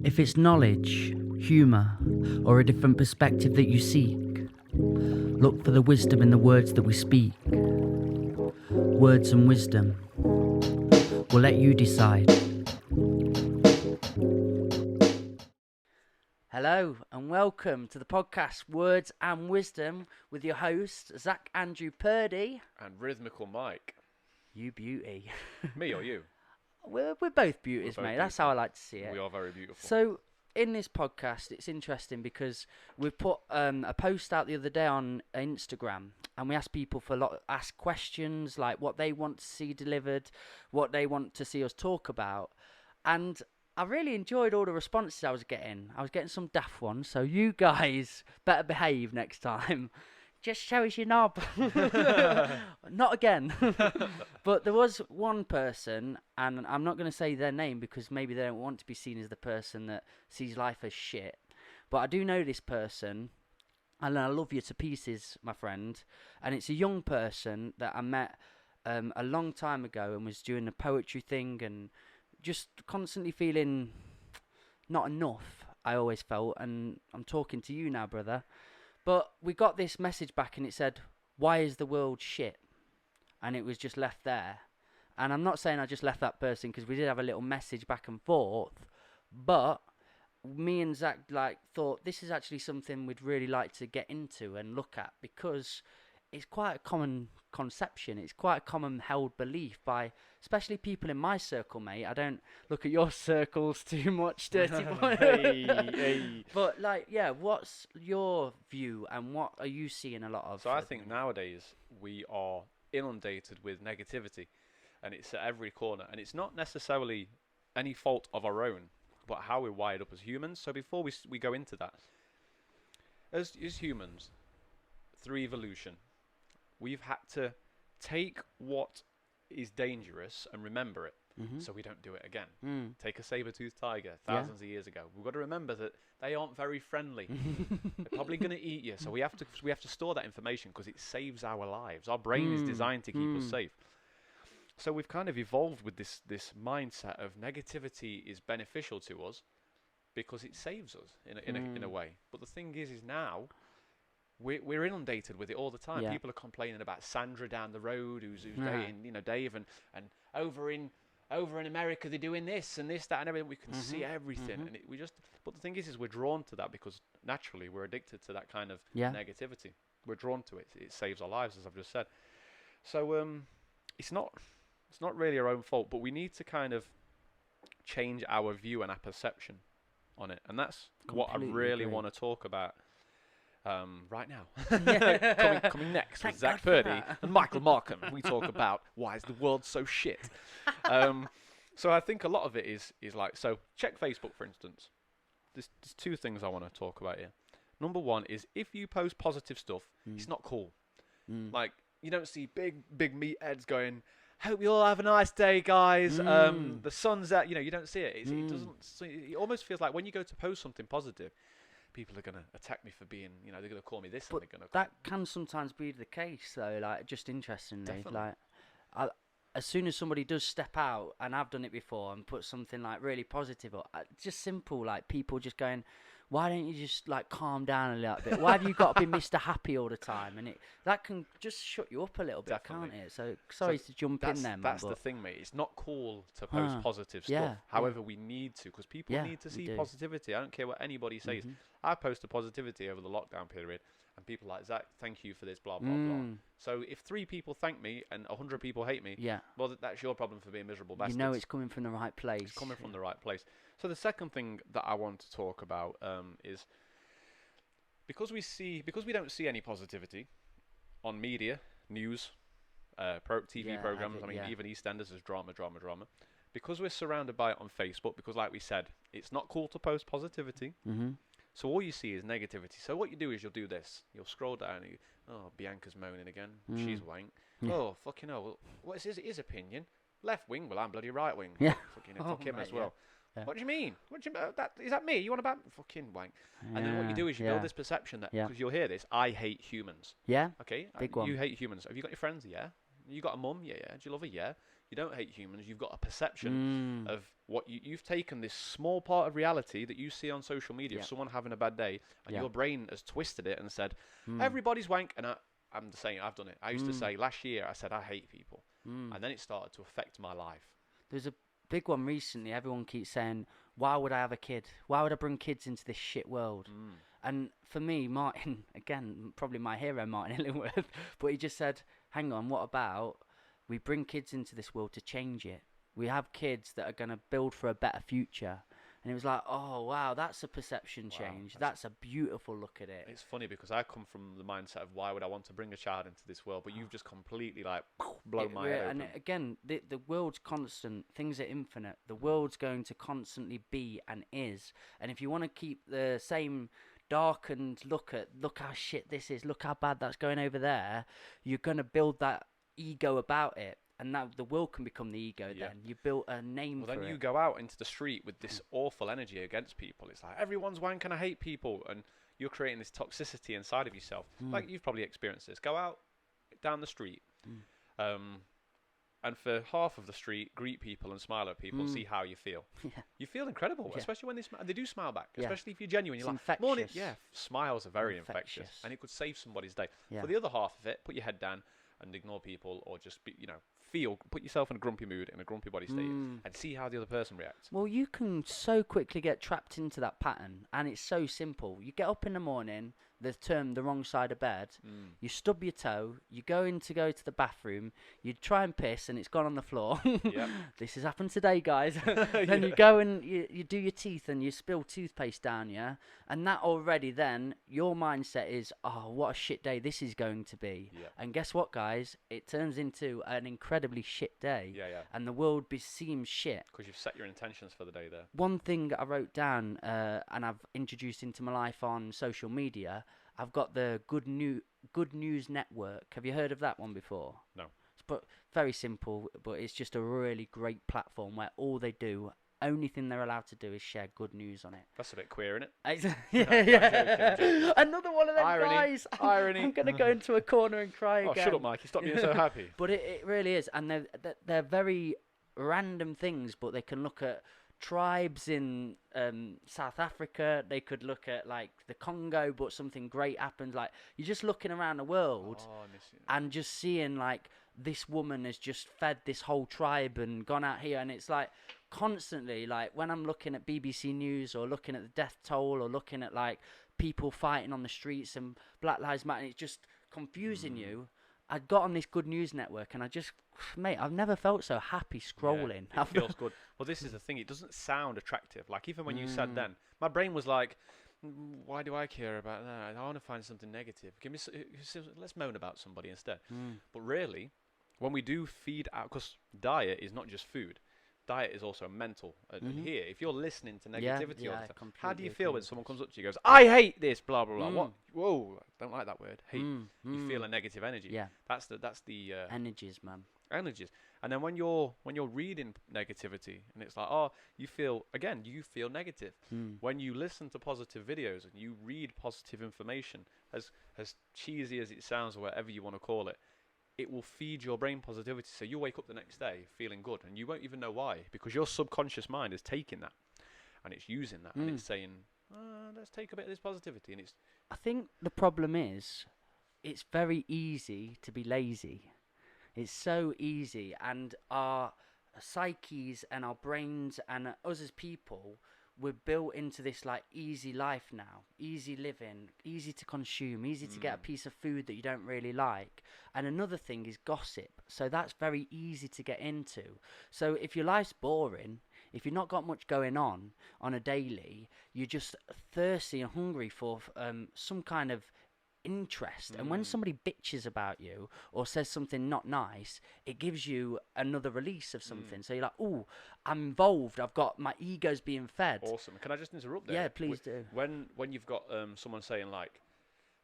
If it's knowledge, humour, or a different perspective that you seek, look for the wisdom in the words that we speak. Words and wisdom. We'll let you decide. Hello and welcome to the podcast Words and Wisdom with your host, Zak Andrew Purdy. And Rhythmical Mike. You beauty. Me or you? We're both beauties, We're both mate. That's how I like to see it. We are very beautiful. So, in this podcast, it's interesting because we've put a post out the other day on Instagram, and we asked people ask questions like what they want to see delivered, what they want to see us talk about, and I really enjoyed all the responses I was getting. I was getting some daft ones, so you guys better behave next time. Just show us your knob. Not again. But there was one person, and I'm not going to say their name because maybe they don't want to be seen as the person that sees life as shit. But I do know this person, and I love you to pieces, my friend. And it's a young person that I met a long time ago and was doing the poetry thing and just constantly feeling not enough, I always felt. And I'm talking to you now, brother. But we got this message back and it said, "Why is the world shit?" And it was just left there. And I'm not saying I just left that person because we did have a little message back and forth. But me and Zach thought this is actually something we'd really like to get into and look at because it's quite a common conception. It's quite a common held belief by especially people in my circle, mate. I don't look at your circles too much, dirty boy. Hey. But what's your view and what are you seeing a lot of? So I think nowadays we are inundated with negativity, and it's at every corner, and it's not necessarily any fault of our own, but how we're wired up as humans. So before we go into that, as humans, through evolution, we've had to take what is dangerous and remember it, so we don't do it again. Take a saber-toothed tiger thousands of years ago. We've got to remember that they aren't very friendly. They're probably going to eat you, so we have to store that information because it saves our lives. Our brain is designed to keep us safe. So we've kind of evolved with this mindset of negativity is beneficial to us because it saves us in a way. But the thing is now we're inundated with it all the time. People are complaining about Sandra down the road who's dating Dave, and over in America they're doing this and this, that, and everything. We can see everything, and but the thing is we're drawn to that because naturally we're addicted to that kind of negativity. We're drawn to it. It saves our lives, as I've just said. So it's not really our own fault, but we need to kind of change our view and our perception on it, and that's what I really want to talk about. Right now. coming next with Zak Purdy and Michael Markham. We talk about why is the world so shit. So I think a lot of it is like, so check Facebook, for instance. There's two things I want to talk about here. Number one is if you post positive stuff, it's not cool. Like, you don't see big meatheads going, "Hope you all have a nice day, guys. The sun's out." You don't see it. It doesn't. It almost feels like when you go to post something positive, people are going to attack me for being, they're going to call me this. But and they're going to. That can sometimes be the case, though. Like, just interestingly, as soon as somebody does step out, and I've done it before, and put something like really positive, or just simple, like people just going, "Why don't you just like calm down a little bit? Why have you got to be Mr. Happy all the time?" And that can just shut you up a little bit, can't it? So sorry to jump in there, man. That's the thing, mate. It's not cool to post positive stuff. However, we need to, because people need to see positivity. I don't care what anybody says. I posted positivity over the lockdown period, and people like, "Zach, thank you for this, blah, blah, blah." So if 3 people thank me and 100 people hate me, well, that's your problem for being miserable bastards. You know it's coming from the right place. It's coming from the right place. So the second thing that I want to talk about is because we don't see any positivity on media, news, TV programs. Even EastEnders is drama. Because we're surrounded by it on Facebook, because like we said, it's not cool to post positivity. So all you see is negativity. So what you do is you'll do this. You'll scroll down and Bianca's moaning again. She's wank. Oh, fucking hell. What is his opinion? Left wing? Well, I'm bloody right wing. Yeah. Fuck him as well. Yeah. What do you mean? Is that me? You want about fucking wank? And then what you do is you build this perception that, because you'll hear this, I hate humans. Yeah. Okay? Big one. You hate humans. Have you got your friends? Yeah. You got a mum? Yeah. Do you love her? Yeah. You don't hate humans. You've got a perception of what you've taken this small part of reality that you see on social media of someone having a bad day, and your brain has twisted it and said, everybody's wank. And I'm saying I've done it. I used to say last year, I said, I hate people. And then it started to affect my life. There's a big one recently. Everyone keeps saying, why would I have a kid? Why would I bring kids into this shit world? And for me, Martin, again, probably my hero, Martin Illingworth, but he just said, hang on, what about we bring kids into this world to change it? We have kids that are going to build for a better future. And it was like, oh, wow, that's a perception change. That's a beautiful look at it. It's funny because I come from the mindset of why would I want to bring a child into this world? But you've just completely like blown my head open. And again, the world's constant. Things are infinite. The world's going to constantly be and is. And if you want to keep the same darkened look how shit this is, look how bad that's going over there, you're going to build that ego about it. And now the world can become the ego then. You built a name for it. Well, then you go out into the street with this awful energy against people. It's like, everyone's wank and I hate people. And you're creating this toxicity inside of yourself. Like, you've probably experienced this. Go out down the street. And for half of the street, greet people and smile at people and see how you feel. You feel incredible, especially when they do smile back. Especially if you're genuine. You're infectious. Morning. Yeah, smiles are very infectious. And it could save somebody's day. For the other half of it, put your head down and ignore people, or just be, put yourself in a grumpy mood, in a grumpy body state, and see how the other person reacts. Well, you can so quickly get trapped into that pattern, and it's so simple. You get up in the morning, the wrong side of bed, you stub your toe, you go to the bathroom, you try and piss, and it's gone on the floor. This has happened today, guys. Then you go and you do your teeth, and you spill toothpaste down, and that already then, your mindset is, oh, what a shit day this is going to be. And guess what, guys? It turns into an incredibly shit day. And the world seems shit. Because you've set your intentions for the day there. One thing I wrote down, and I've introduced into my life on social media, I've got the Good News Network. Have you heard of that one before? No. But very simple, but it's just a really great platform where all they do, only thing they're allowed to do is share good news on it. That's a bit queer, isn't it? Yeah. Another one of them guys. Irony. I'm going to go into a corner and cry again. Oh, shut up, Mikey. Stop being so happy. But it really is. And they're very random things, but they can look at tribes in South Africa. They could look at like the Congo, but something great happens. Like, you're just looking around the world and just seeing like this woman has just fed this whole tribe and gone out here, and it's like constantly, like when I'm looking at BBC News or looking at the death toll or looking at like people fighting on the streets and Black Lives Matter, it's just confusing you. I got on this Good News Network and I've never felt so happy scrolling. Yeah, it feels good. Well, this is the thing. It doesn't sound attractive. Like, even when you said then, my brain was like, why do I care about that? I want to find something negative. Let's moan about somebody instead. But really, when we do feed out, because diet is not just food. Diet is also mental. And here, if you're listening to negativity all the time, how do you feel when someone comes up to you and goes, I hate this, blah, blah, blah. What? Whoa, don't like that word. Hate. You feel a negative energy. Yeah. That's the energies, man. Energies. And then when you're reading negativity and it's like, oh, you feel negative. When you listen to positive videos and you read positive information, as cheesy as it sounds or whatever you want to call it, it will feed your brain positivity. So you wake up the next day feeling good, and you won't even know why, because your subconscious mind is taking that and it's using that and it's saying, let's take a bit of this positivity. And I think the problem is it's very easy to be lazy. It's so easy, and our psyches and our brains and us as people, we're built into this like easy life now, easy living, easy to consume, easy to get a piece of food that you don't really like. And another thing is gossip. So that's very easy to get into. So if your life's boring, if you've not got much going on a daily, you're just thirsty and hungry for some kind of interest. And when somebody bitches about you or says something not nice, it gives you another release of something. So you're like, oh, I'm involved, I've got my ego's being fed. Awesome. Can I just interrupt there? Yeah, please do. When you've got someone saying like,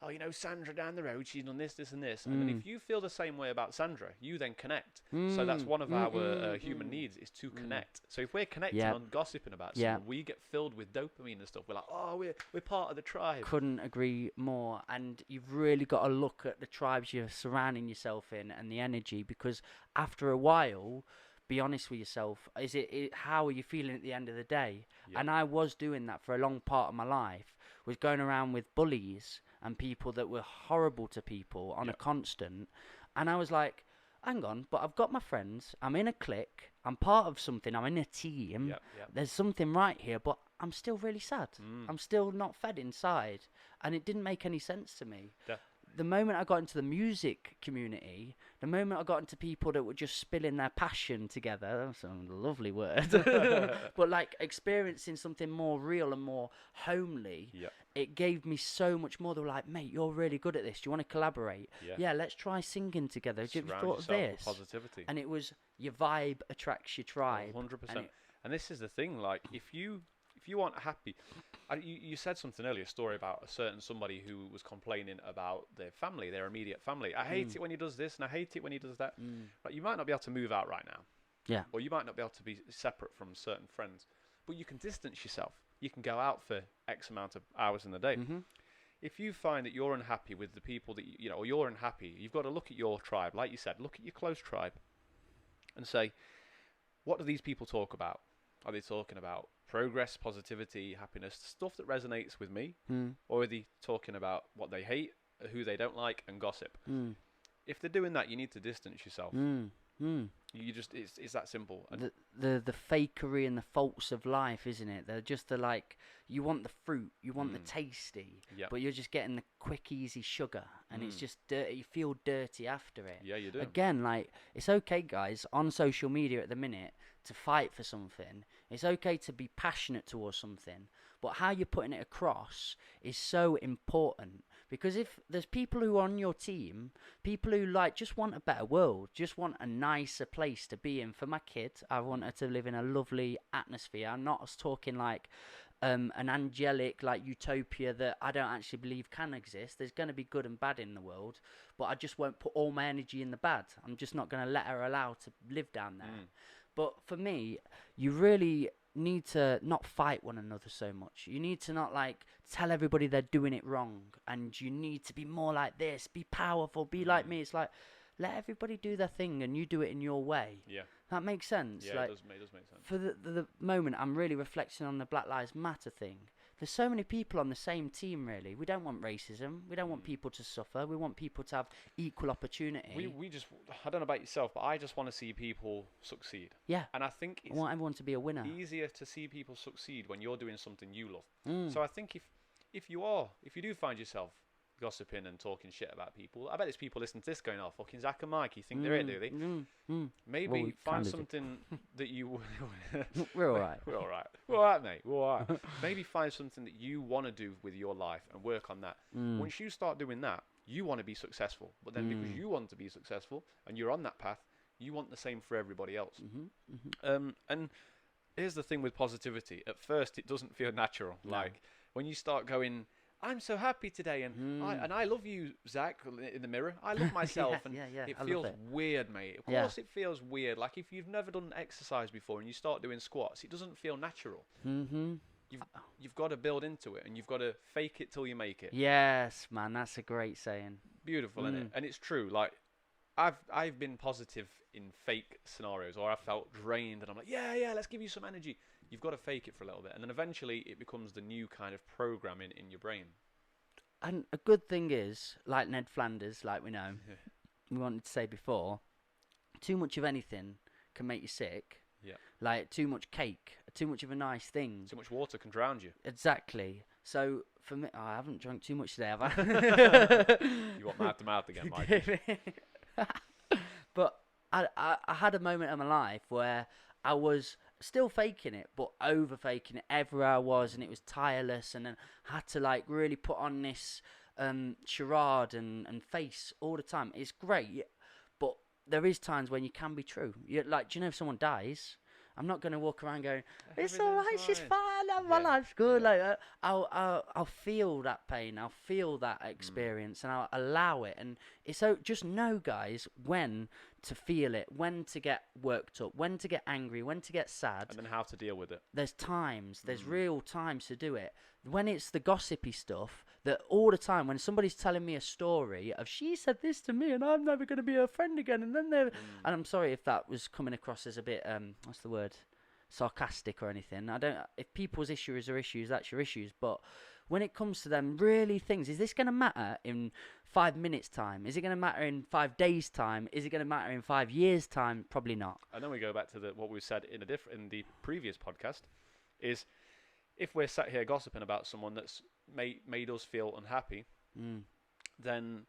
oh, Sandra down the road, she's done this and this, and then if you feel the same way about Sandra, you then connect. So that's one of our human needs, is to connect. So if we're connecting on gossiping about someone, we get filled with dopamine and stuff. We're like, oh, we're part of the tribe. Couldn't agree more. And you've really got to look at the tribes you're surrounding yourself in and the energy, because after a while, be honest with yourself. How are you feeling at the end of the day? Yeah. And I was doing that for a long part of my life, was going around with bullies and people that were horrible to people on a constant. And I was like, hang on, but I've got my friends, I'm in a clique, I'm part of something, I'm in a team, there's something right here, but I'm still really sad. I'm still not fed inside. And it didn't make any sense to me. The moment I got into the music community, the moment I got into people that were just spilling their passion together, that's a lovely word, but like experiencing something more real and more homely, it gave me so much more. They were like, mate, you're really good at this. Do you want to collaborate? Yeah, let's try singing together. Have you thought of this? Positivity. And it was your vibe attracts your tribe. 100%. And this is the thing, like, if you aren't happy, you said something earlier, a story about a certain somebody who was complaining about their family, their immediate family. I hate it when he does this, and I hate it when he does that. Like, you might not be able to move out right now. Yeah. Or you might not be able to be separate from certain friends. But you can distance yourself. You can go out for X amount of hours in the day. If you find that you're unhappy with the people that, or you're unhappy, you've got to look at your tribe. Like you said, look at your close tribe and say, what do these people talk about? Are they talking about progress, positivity, happiness, stuff that resonates with me? Or are they talking about what they hate, who they don't like, and gossip? If they're doing that, you need to distance yourself. You just, it's that simple. And the fakery and the faults of life, isn't it? They're just you want the fruit, you want the tasty, but you're just getting the quick, easy sugar, and it's just dirty. You feel dirty after it. Yeah, you do. Again, like, it's okay, guys, on social media at the minute to fight for something. It's okay to be passionate towards something, but how you're putting it across is so important. Because if there's people who are on your team, people who just want a better world, just want a nicer place to be in. For my kid, I want her to live in a lovely atmosphere. I'm not talking like an angelic utopia that I don't actually believe can exist. There's going to be good and bad in the world, but I just won't put all my energy in the bad. I'm just not going to let her allow to live down there. But for me, you really need to not fight one another so much. You need to not tell everybody they're doing it wrong, and you need to be more like this, be powerful, be like me. It's like, let everybody do their thing and you do it in your way. Yeah. That makes sense. Yeah, it does make sense. For the moment, I'm really reflecting on the Black Lives Matter thing. There's so many people on the same team, really. We don't want racism. We don't want people to suffer. We want people to have equal opportunity. We just, I don't know about yourself, but I just want to see people succeed. Yeah. And I think it's I want everyone to be a winner. Easier to see people succeed when you're doing something you love. So I think if you do find yourself gossiping and talking shit about people, I bet there's people listening to this going, oh, fucking Zak and Mikey think they're it, do they? Maybe find something that you... We're all right. We're all right. We're all right, mate. We're all right. Maybe find something that you want to do with your life and work on that. Once you start doing that, you want to be successful. But then because you want to be successful and you're on that path, you want the same for everybody else. And here's the thing with positivity. At first, it doesn't feel natural. No. Like, when you start going... I'm so happy today, and I love you, Zak, in the mirror. I love myself, and it feels weird, mate. Of course it feels weird. Like, if you've never done exercise before and you start doing squats, it doesn't feel natural. You've got to build into it, and you've got to fake it till you make it. Yes, man, that's a great saying. Beautiful, isn't it? And it's true. Like, I've been positive in fake scenarios, or I felt drained, and I'm like, yeah, let's give you some energy. You've got to fake it for a little bit, and then eventually it becomes the new kind of programming in your brain. And a good thing is, like Ned Flanders, like we know, we wanted to say before, too much of anything can make you sick. Yeah. Like too much cake, too much of a nice thing. Too much water can drown you. Exactly. So for me, I haven't drunk too much today, have I? You want mouth to mouth again, Mike? But I had a moment in my life where I was still faking it, but over faking it everywhere I was, and it was tireless, and then I had to really put on this charade and face all the time. It's great, but there is times when you can be true. Do you know if someone dies, I'm not going to walk around going, it's all right, she's fine, my life's good. Yeah. I'll feel that pain, I'll feel that experience, and I'll allow it. And it's so just know, guys, when to feel it, when to get worked up, when to get angry, when to get sad. And then how to deal with it. There's real times to do it. When it's the gossipy stuff, that all the time, when somebody's telling me a story of she said this to me and I'm never going to be her friend again, and then they're, and I'm sorry if that was coming across as a bit, what's the word, sarcastic or anything. If people's issues are issues, that's your issues. But when it comes to them really things, is this going to matter in 5 minutes time? Is it going to matter in 5 days time? Is it going to matter in 5 years time? Probably not. And then we go back to what we said in the previous podcast, is if we're sat here gossiping about someone that's made us feel unhappy, then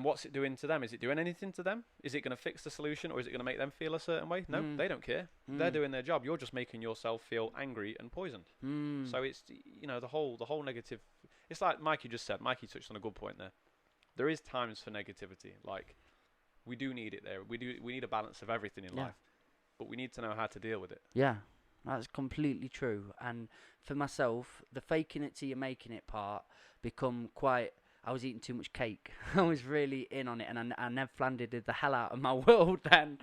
what's it doing to them? Is it doing anything to them? Is it going to fix the solution, or is it going to make them feel a certain way? No, they don't care. They're doing their job. You're just making yourself feel angry and poisoned. So it's, the whole negative. It's like Mikey just said. Mikey touched on a good point there. There is times for negativity. Like, we do need it there. We need a balance of everything in life, but we need to know how to deal with it. Yeah, that's completely true. And for myself, the faking it till you're making it part become quite. I was eating too much cake. I was really in on it, and I Ned Flanders did the hell out of my world then.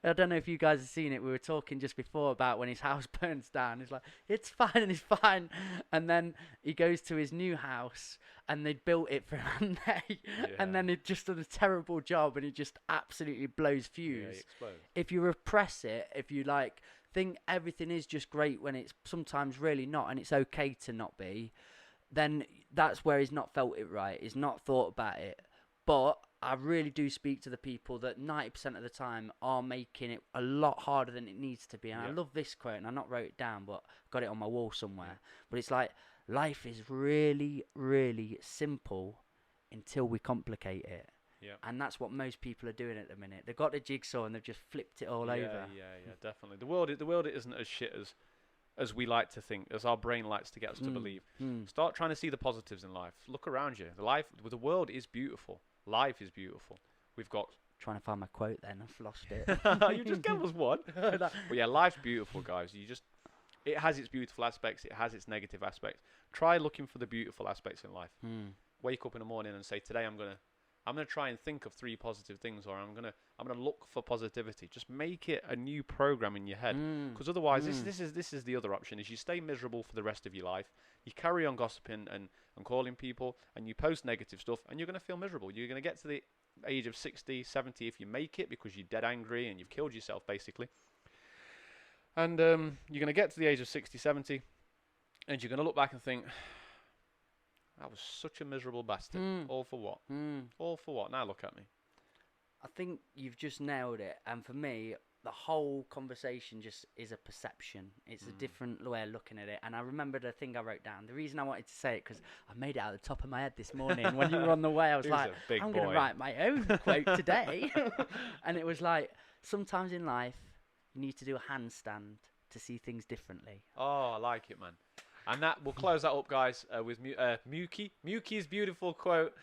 I don't know if you guys have seen it. We were talking just before about when his house burns down. He's like, it's fine, and it's fine. And then he goes to his new house, and they'd built it for him, and then it just done a terrible job, and he just absolutely blows fuse. Yeah, he explodes. If you repress it, if you think everything is just great when it's sometimes really not, and it's okay to not be, then that's where he's not felt it right. He's not thought about it. But I really do speak to the people that 90% of the time are making it a lot harder than it needs to be. And I love this quote, and I not wrote it down, but got it on my wall somewhere. But it's like, life is really, really simple until we complicate it. Yeah. And that's what most people are doing at the minute. They've got the jigsaw and they've just flipped it all over. Yeah, definitely. The world isn't as shit as we like to think, as our brain likes to get us to believe. Start trying to see the positives in life. Look around you. The world is beautiful. Life is beautiful. We've got... Trying to find my quote then. I've lost it. You just gave us one. But yeah, life's beautiful, guys. It has its beautiful aspects. It has its negative aspects. Try looking for the beautiful aspects in life. Wake up in the morning and say, today I'm gonna try and think of 3 positive things, or I'm gonna look for positivity. Just make it a new program in your head, because otherwise, this is the other option: is you stay miserable for the rest of your life. You carry on gossiping and calling people, and you post negative stuff, and you're gonna feel miserable. You're gonna get to the age of 60, 70 if you make it, because you're dead angry and you've killed yourself basically. And you're gonna get to the age of 60, 70, and you're gonna look back and think, I was such a miserable bastard. All for what? All for what? Now look at me. I think you've just nailed it. And for me, the whole conversation just is a perception. It's a different way of looking at it. And I remember the thing I wrote down. The reason I wanted to say it, because I made it out of the top of my head this morning. When you were on the way, I was like, I'm going to write my own quote today. And it was like, sometimes in life, you need to do a handstand to see things differently. Oh, I like it, man. And that we'll close that up, guys, with Mukey's beautiful quote,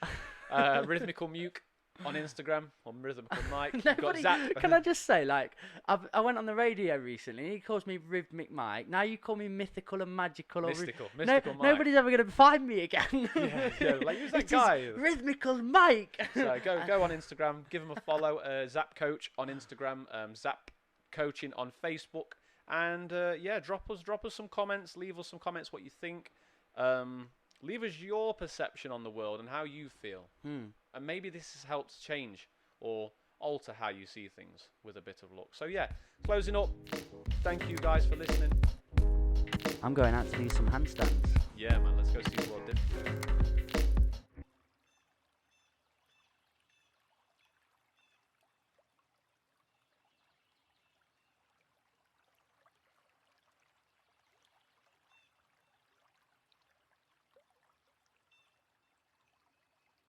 Rhythmical Muke on Instagram, on Rhythmical Mike. You've got Zak. Can I just say, I went on the radio recently, and he calls me Rhythmic Mike. Now you call me mythical and magical. Mystical Mike. Nobody's ever going to find me again. Like, who's that guy? Rhythmical Mike. So go on Instagram, give him a follow, Zap Coach on Instagram, Zap Coaching on Facebook. And drop us some comments. Leave us some comments what you think. Leave us your perception on the world and how you feel. And maybe this has helped change or alter how you see things with a bit of luck. So yeah, closing up. Thank you guys for listening. I'm going out to do some handstands. Yeah, man. Let's go see the world different.